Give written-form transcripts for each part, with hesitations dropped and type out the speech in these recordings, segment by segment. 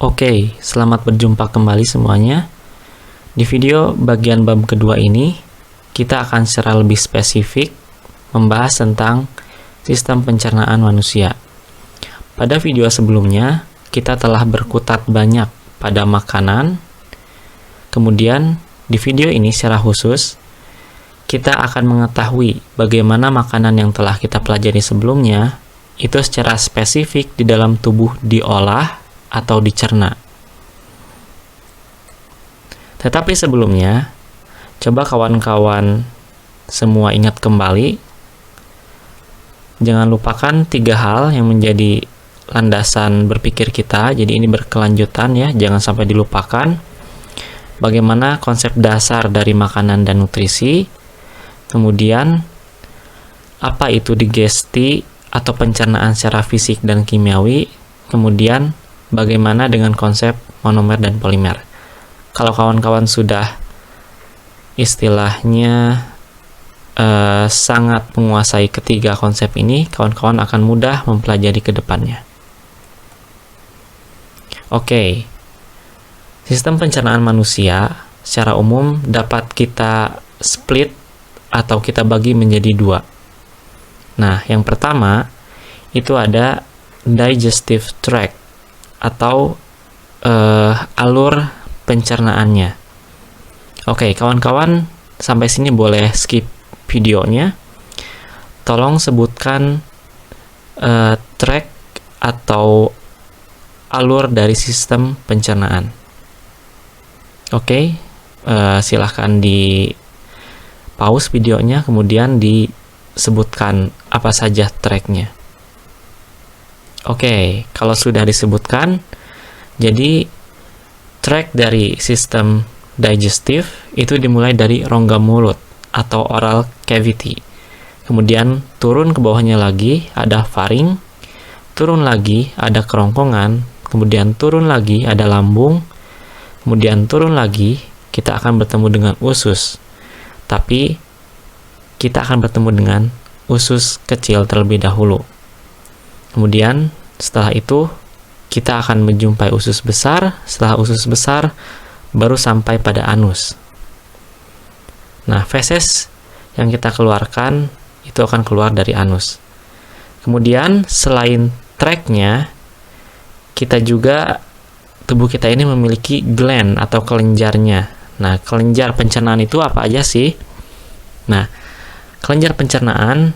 Oke, selamat berjumpa kembali semuanya. Di video bagian bab kedua ini, kita akan secara lebih spesifik membahas tentang sistem pencernaan manusia. Pada video sebelumnya, kita telah berkutat banyak pada makanan. Kemudian, di video ini secara khusus, kita akan mengetahui bagaimana makanan yang telah kita pelajari sebelumnya itu secara spesifik di dalam tubuh diolah atau dicerna. Tetapi sebelumnya, coba kawan-kawan semua ingat kembali, jangan lupakan 3 hal yang menjadi landasan berpikir kita. Jadi ini berkelanjutan ya, jangan sampai dilupakan. Bagaimana konsep dasar dari makanan dan nutrisi, kemudian apa itu digesti atau pencernaan secara fisik dan kimiawi, kemudian bagaimana dengan konsep monomer dan polimer. Kalau kawan-kawan sudah istilahnya sangat menguasai ketiga konsep ini, kawan-kawan akan mudah mempelajari ke depannya. Oke, sistem pencernaan manusia secara umum dapat kita split atau kita bagi menjadi 2. Nah, yang pertama itu ada digestive tract atau alur pencernaannya. Oke, kawan-kawan sampai sini boleh skip videonya. Tolong sebutkan tract atau alur dari sistem pencernaan. Oke, silahkan di pause videonya, kemudian disebutkan apa saja track-nya. Oke, kalau sudah disebutkan, jadi track dari sistem digestive itu dimulai dari rongga mulut atau oral cavity. Kemudian turun ke bawahnya lagi ada faring, turun lagi ada kerongkongan, kemudian turun lagi ada lambung, kemudian turun lagi kita akan bertemu dengan usus. Tapi kita akan bertemu dengan usus kecil terlebih dahulu. Kemudian setelah itu kita akan menjumpai usus besar. Setelah usus besar baru sampai pada anus. Nah, feses yang kita keluarkan itu akan keluar dari anus. Kemudian selain tract-nya, kita juga tubuh kita ini memiliki gland atau kelenjarnya. Nah, kelenjar pencernaan itu apa aja sih? Nah, kelenjar pencernaan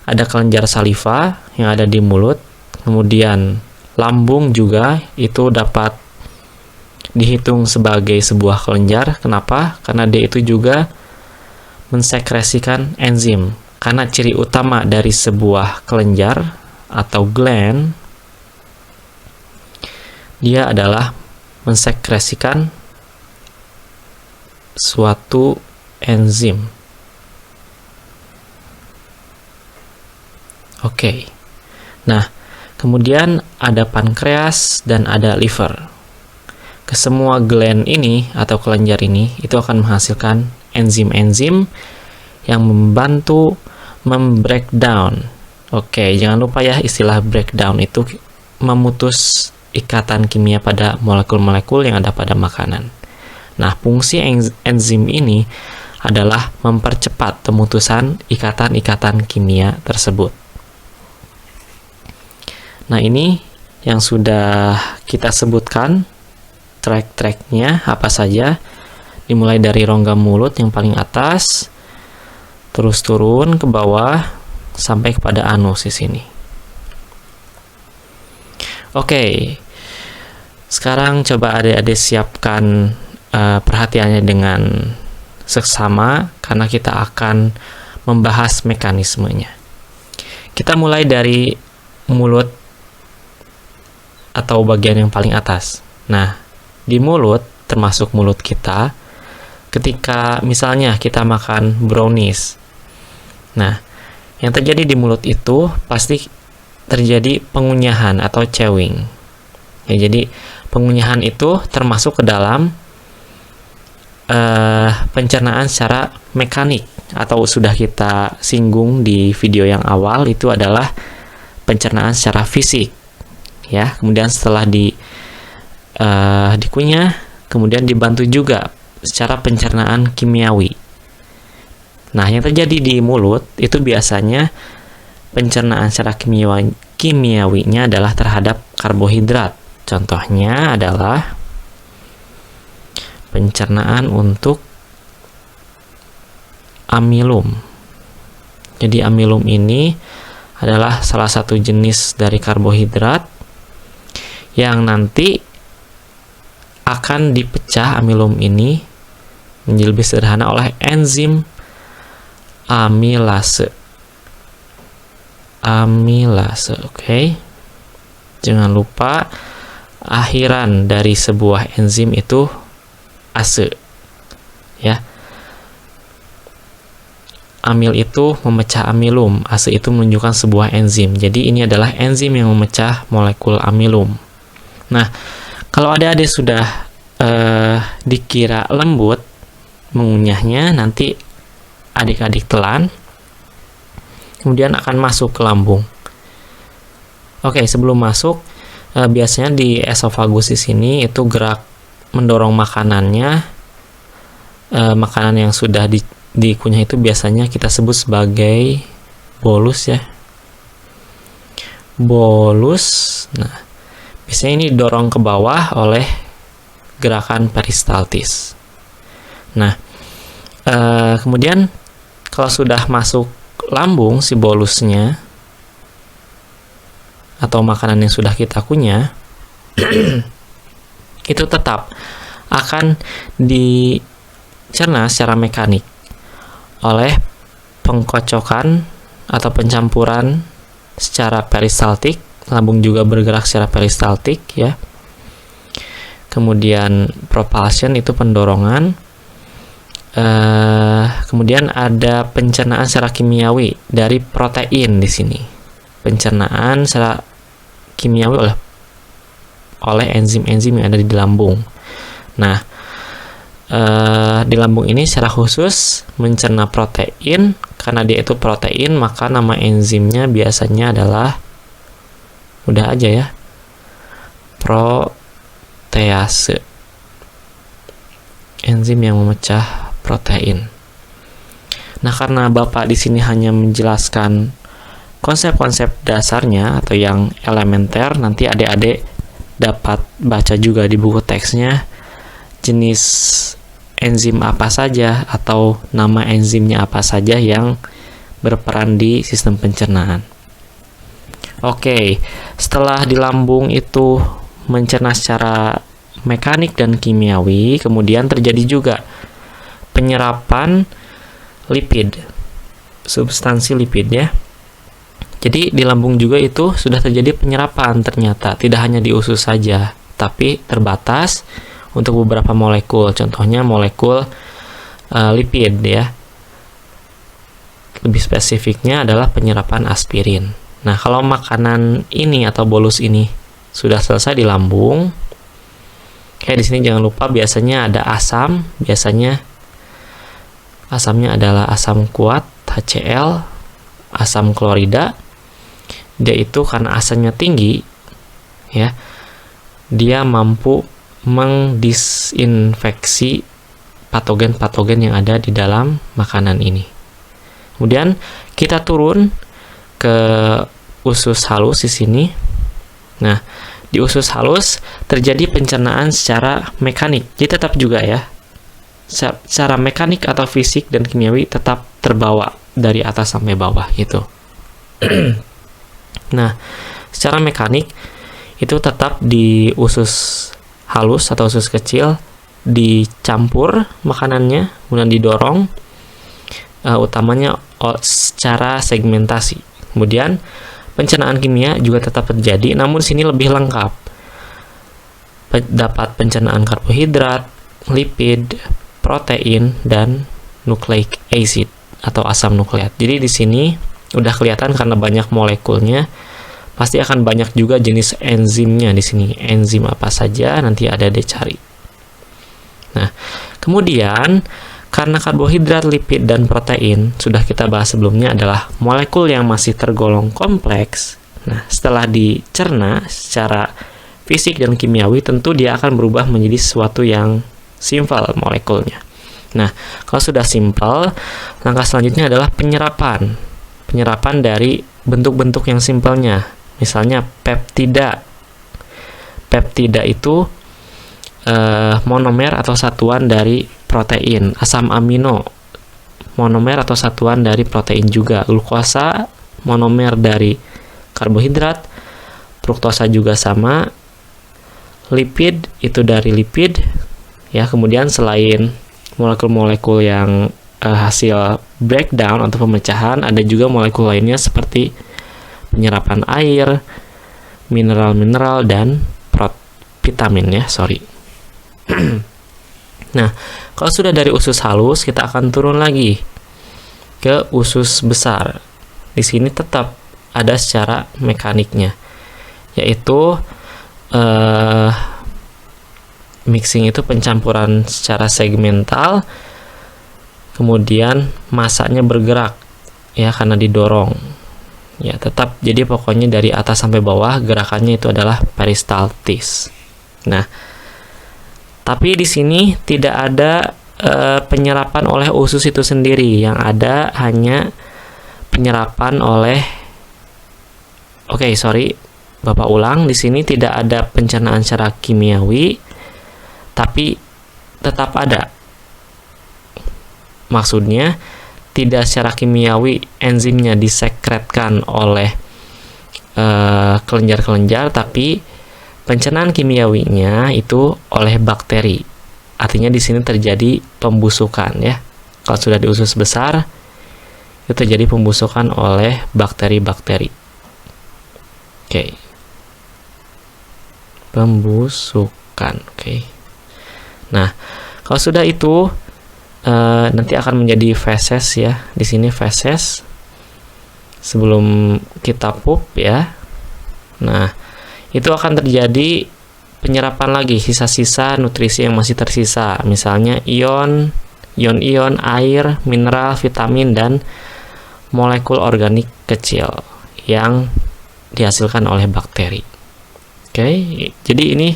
ada kelenjar saliva yang ada di mulut, kemudian lambung juga itu dapat dihitung sebagai sebuah kelenjar. Kenapa? Karena dia itu juga mensekresikan enzim. Karena ciri utama dari sebuah kelenjar atau gland, dia adalah mensekresikan suatu enzim. Oke. Nah, kemudian ada pankreas dan ada liver. Kesemua gland ini atau kelenjar ini itu akan menghasilkan enzim-enzim yang membantu membreakdown. Oke, jangan lupa ya istilah breakdown itu memutus ikatan kimia pada molekul-molekul yang ada pada makanan. Nah, fungsi enzim ini adalah mempercepat pemutusan ikatan-ikatan kimia tersebut. Nah, ini yang sudah kita sebutkan track-tracknya apa saja, dimulai dari rongga mulut yang paling atas, terus turun ke bawah sampai kepada anus di sini. Oke, sekarang coba adik-adik siapkan perhatiannya dengan seksama karena kita akan membahas mekanismenya. Kita mulai dari mulut atau bagian yang paling atas. Nah, di mulut, termasuk mulut kita, ketika misalnya kita makan brownies, nah, yang terjadi di mulut itu pasti terjadi pengunyahan atau chewing. Ya, jadi pengunyahan itu termasuk ke dalam pencernaan secara mekanik, atau sudah kita singgung di video yang awal, itu adalah pencernaan secara fisik. Ya, kemudian setelah dikunyah, kemudian dibantu juga secara pencernaan kimiawi. Nah, yang terjadi di mulut itu biasanya pencernaan secara kimiawinya adalah terhadap karbohidrat. Contohnya adalah pencernaan untuk amilum. Jadi amilum ini adalah salah satu jenis dari karbohidrat yang nanti akan dipecah amilum ini menjadi lebih sederhana oleh enzim amilase. Oke. Jangan lupa akhiran dari sebuah enzim itu ase. Ya. Amil itu memecah amilum, ase itu menunjukkan sebuah enzim. Jadi ini adalah enzim yang memecah molekul amilum. Nah, kalau adik-adik sudah dikira lembut mengunyahnya, nanti adik-adik telan, kemudian akan masuk ke lambung. Oke, sebelum masuk, biasanya di esofagus di sini itu gerak mendorong makanannya. Makanan yang sudah dikunyah itu biasanya kita sebut sebagai bolus ya. Bolus. Nah, biasanya ini didorong ke bawah oleh gerakan peristaltis. Nah, kemudian kalau sudah masuk lambung si bolusnya atau makanan yang sudah kita kunyah itu tetap akan dicerna secara mekanik oleh pengkocokan atau pencampuran secara peristaltik. Lambung juga bergerak secara peristaltik ya. Kemudian propulsion itu pendorongan. Kemudian ada pencernaan secara kimiawi dari protein di sini. Pencernaan secara kimiawi oleh enzim-enzim yang ada di lambung. Nah, di lambung ini secara khusus mencerna protein. Karena dia itu protein, maka nama enzimnya biasanya adalah, udah aja ya, protease. Enzim yang memecah protein. Nah, karena Bapak di sini hanya menjelaskan konsep-konsep dasarnya atau yang elementer, nanti adik-adik dapat baca juga di buku teksnya jenis enzim apa saja atau nama enzimnya apa saja yang berperan di sistem pencernaan. Oke, setelah di lambung itu mencerna secara mekanik dan kimiawi, kemudian terjadi juga penyerapan lipid, substansi lipid ya. Jadi di lambung juga itu sudah terjadi penyerapan ternyata, tidak hanya di usus saja, tapi terbatas untuk beberapa molekul, contohnya molekul lipid ya. Lebih spesifiknya adalah penyerapan aspirin. Nah, kalau makanan ini atau bolus ini sudah selesai di lambung, kayak di sini jangan lupa biasanya ada asam, biasanya asamnya adalah asam kuat HCl, asam klorida. Dia itu karena asamnya tinggi ya, dia mampu mengdisinfeksi patogen-patogen yang ada di dalam makanan ini. Kemudian kita turun ke usus halus di sini. Nah, di usus halus terjadi pencernaan secara mekanik. Jadi tetap juga ya, secara mekanik atau fisik dan kimiawi tetap terbawa dari atas sampai bawah gitu. Nah, secara mekanik itu tetap di usus halus atau usus kecil dicampur makanannya, kemudian didorong utamanya secara segmentasi. Kemudian pencernaan kimia juga tetap terjadi, namun sini lebih lengkap. Dapat pencernaan karbohidrat, lipid, protein, dan nucleic acid atau asam nukleat. Jadi di sini udah kelihatan karena banyak molekulnya, pasti akan banyak juga jenis enzimnya di sini. Enzim apa saja nanti ada dicari. Nah, kemudian karena karbohidrat, lipid, dan protein sudah kita bahas sebelumnya adalah molekul yang masih tergolong kompleks. Nah, setelah dicerna secara fisik dan kimiawi, tentu dia akan berubah menjadi sesuatu yang simple molekulnya. Nah, kalau sudah simple, langkah selanjutnya adalah penyerapan. Penyerapan dari bentuk-bentuk yang simpelnya. Misalnya peptida. Peptida itu monomer atau satuan dari protein. Asam amino, monomer atau satuan dari protein juga. Glukosa, monomer dari karbohidrat. Fruktosa juga sama. Lipid itu dari lipid. Ya, kemudian selain molekul-molekul yang hasil breakdown atau pemecahan, ada juga molekul lainnya seperti penyerapan air, mineral-mineral, dan vitamin ya, Nah, kalau sudah dari usus halus, kita akan turun lagi ke usus besar. Di sini tetap ada secara mekaniknya, yaitu mixing itu pencampuran secara segmental, kemudian masanya bergerak ya karena didorong. Ya, tetap jadi pokoknya dari atas sampai bawah gerakannya itu adalah peristaltis. Nah, tapi di sini tidak ada penyerapan oleh usus itu sendiri, yang ada hanya penyerapan oleh Bapak ulang, di sini tidak ada pencernaan secara kimiawi, tapi tetap ada. Maksudnya, tidak secara kimiawi enzimnya disekretkan oleh kelenjar-kelenjar, tapi pencernaan kimiawinya itu oleh bakteri. Artinya di sini terjadi pembusukan ya. Kalau sudah di usus besar, itu terjadi pembusukan oleh bakteri-bakteri. Oke. Pembusukan. Oke. Nah, kalau sudah itu nanti akan menjadi feses ya. Di sini feses sebelum kita pup ya. Nah, itu akan terjadi penyerapan lagi sisa-sisa nutrisi yang masih tersisa, misalnya ion, air, mineral, vitamin, dan molekul organik kecil yang dihasilkan oleh bakteri. Oke, jadi ini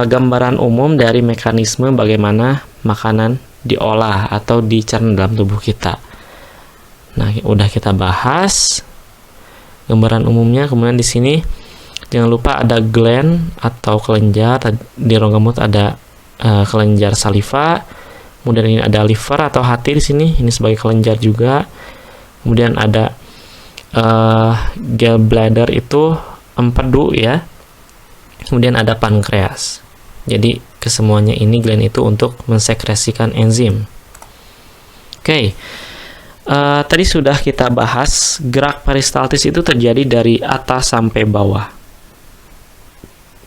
gambaran umum dari mekanisme bagaimana makanan diolah atau dicerna dalam tubuh kita. Nah, udah kita bahas gambaran umumnya. Kemudian di sini jangan lupa ada gland atau kelenjar. Di rongga mulut ada kelenjar saliva. Kemudian ini ada liver atau hati di sini. Ini sebagai kelenjar juga. Kemudian ada gallbladder itu empedu ya. Kemudian ada pankreas. Jadi kesemuanya ini gland itu untuk mensekresikan enzim. Oke. Tadi sudah kita bahas gerak peristaltis itu terjadi dari atas sampai bawah.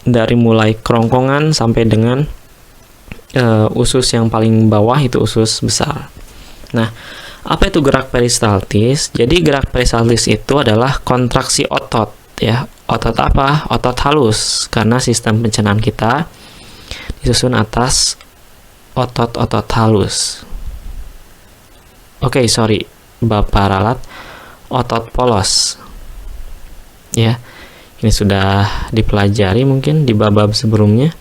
Dari mulai kerongkongan sampai dengan usus yang paling bawah itu usus besar. Nah, apa itu gerak peristaltis? Jadi gerak peristaltis itu adalah kontraksi otot ya. Otot apa? Otot halus, karena sistem pencernaan kita disusun atas otot-otot halus. Bapak ralat, otot polos. Ya. Ini sudah dipelajari mungkin di bab-bab sebelumnya.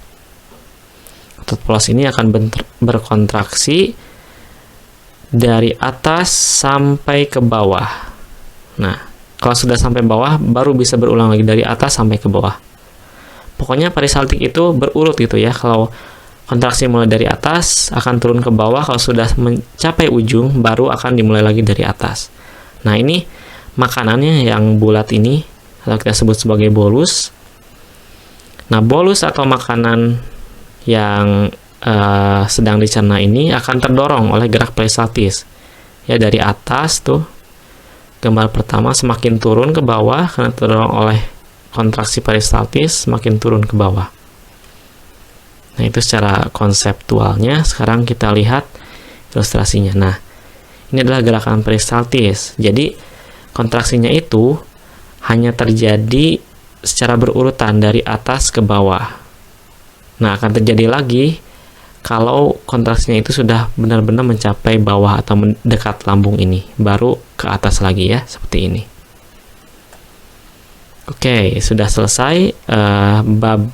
Otot polos ini akan berkontraksi dari atas sampai ke bawah. Nah, kalau sudah sampai bawah, baru bisa berulang lagi dari atas sampai ke bawah. Pokoknya peristaltik itu berurut gitu ya. Kalau kontraksi mulai dari atas, akan turun ke bawah. Kalau sudah mencapai ujung, baru akan dimulai lagi dari atas. Nah, ini makanannya yang bulat ini, atau kita sebut sebagai bolus. Nah, bolus atau makanan yang sedang dicerna ini akan terdorong oleh gerak peristaltis. Ya, dari atas tuh, gambar pertama semakin turun ke bawah karena terdorong oleh kontraksi peristaltis, semakin turun ke bawah. Nah, itu secara konseptualnya. Sekarang kita lihat ilustrasinya. Nah, ini adalah gerakan peristaltis. Jadi, kontraksinya itu hanya terjadi secara berurutan dari atas ke bawah. Nah, akan terjadi lagi kalau kontraksinya itu sudah benar-benar mencapai bawah atau mendekat lambung ini. Baru ke atas lagi ya, seperti ini. Oke, sudah selesai bab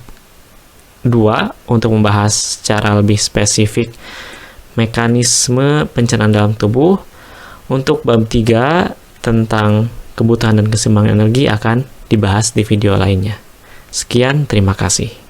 2 untuk membahas secara lebih spesifik mekanisme pencernaan dalam tubuh. Untuk bab 3 tentang kebutuhan dan keseimbangan energi akan dibahas di video lainnya. Sekian, terima kasih.